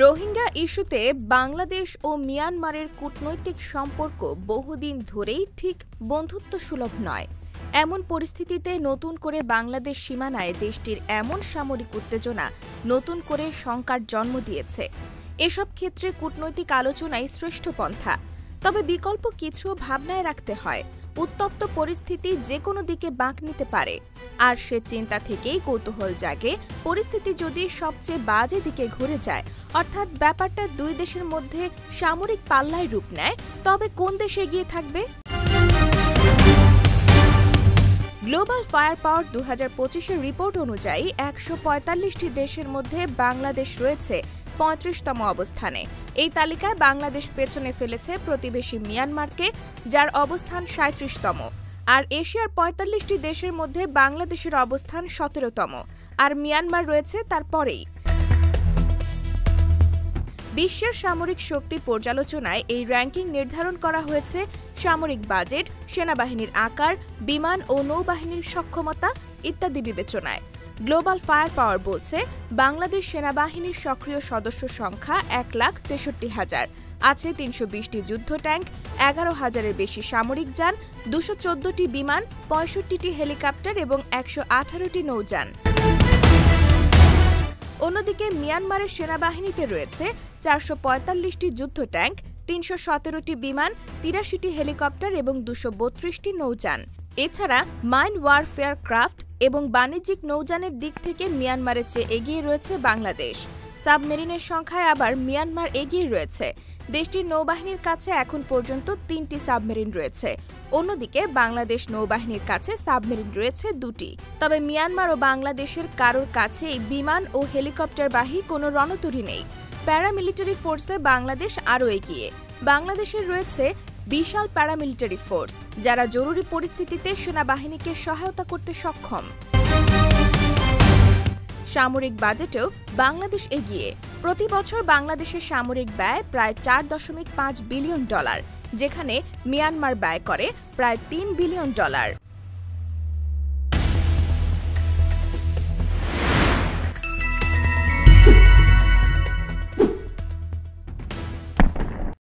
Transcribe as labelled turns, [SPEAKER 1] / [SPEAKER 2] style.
[SPEAKER 1] রোহিঙ্গা ইস্যুতে বাংলাদেশ ও মিয়ানমারের কূটনৈতিক সম্পর্ক বহুদিন ধরেই ঠিক বন্ধুত্বসুলভ নয়। এমন পরিস্থিতিতে নতুন করে বাংলাদেশ সীমানায় দেশটির এমন সামরিক উত্তেজনা নতুন করে শঙ্কার জন্ম দিয়েছে। এসব ক্ষেত্রে কূটনৈতিক আলোচনাই শ্রেষ্ঠ পন্থা। তবে বিকল্প কিছু ভাবনায় রাখতে হয়। উত্তপ্ত পরিস্থিতি যে কোনো দিকে বাঁক নিতে পারে। আর সে চিন্তা থেকেই কৌতূহল জাগে, পরিস্থিতি যদি সবচেয়ে বাজে দিকে ঘুরে যায়, অর্থাৎ ব্যাপারটা দুই দেশের মধ্যে সামরিক পাল্লায় রূপ নেয়, তবে কোন দেশ এগিয়ে থাকবে? গ্লোবাল ফায়ার পাওয়ার 2025-এর রিপোর্ট অনুযায়ী 145টি দেশের মধ্যে বাংলাদেশ রয়েছে 35তম অবস্থানে। এই তালিকায় বাংলাদেশ পেছনে ফেলেছে প্রতিবেশী মিয়ানমারকে, যার অবস্থান 37তম। আর এশিয়ার 45টি দেশের মধ্যে বাংলাদেশের অবস্থান 17তম, আর মিয়ানমার রয়েছে তার পরেই। বিশ্বের সামরিক শক্তি পর্যালোচনায় এই র্যাঙ্কিং নির্ধারণ করা হয়েছে সামরিক বাজেট, সেনাবাহিনীর আকার, বিমান ও নৌবাহিনীর সক্ষমতা ইত্যাদি বিবেচনায়। গ্লোবাল ফায়ার পাওয়ার বলছে, বাংলাদেশ সেনাবাহিনীর সক্রিয় সদস্য সংখ্যা 1,63,000, আছে 320টি যুদ্ধ ট্যাঙ্ক, 11,000-এর বেশি সামরিক যান, 214টি বিমান, 65টি হেলিকপ্টার এবং 118টি নৌযান। অন্যদিকে মিয়ানমারের সেনাবাহিনীতে রয়েছে 445টি যুদ্ধ ট্যাঙ্ক, 317টি বিমান, 83টি হেলিকপ্টার এবং 232টি নৌযান। এছাড়া মাইন ওয়ারফেয়ার ক্রাফট এবং বাণিজ্যিক নৌযানের দিক থেকে মিয়ানমারের চেয়ে এগিয়ে রয়েছে বাংলাদেশ। সাবমেরিনের সংখ্যায় আবার মিয়ানমার এগিয়ে রয়েছে। দেশটির নৌবাহিনীর কাছে এখন পর্যন্ত 3টি সাবমেরিন রয়েছে। অন্যদিকে বাংলাদেশ নৌবাহিনীর কাছে সাবমেরিন রয়েছে 2টি। তবে মিয়ানমার ও বাংলাদেশের কারোর কাছেই বিমান ও হেলিকপ্টারবাহী কোনো রণতরী নেই। প্যারামিলিটারি ফোর্সে বাংলাদেশ আরও এগিয়ে। বাংলাদেশের রয়েছে বিশাল প্যারামিলিটারি ফোর্স, যারা জরুরি পরিস্থিতিতে সেনাবাহিনীকে সহায়তা করতে সক্ষম। সামরিক বাজেটেও বাংলাদেশ এগিয়ে। প্রতি বছর বাংলাদেশের সামরিক ব্যয় প্রায় $4.5 বিলিয়ন, যেখানে মিয়ানমার ব্যয় করে প্রায় $3 বিলিয়ন।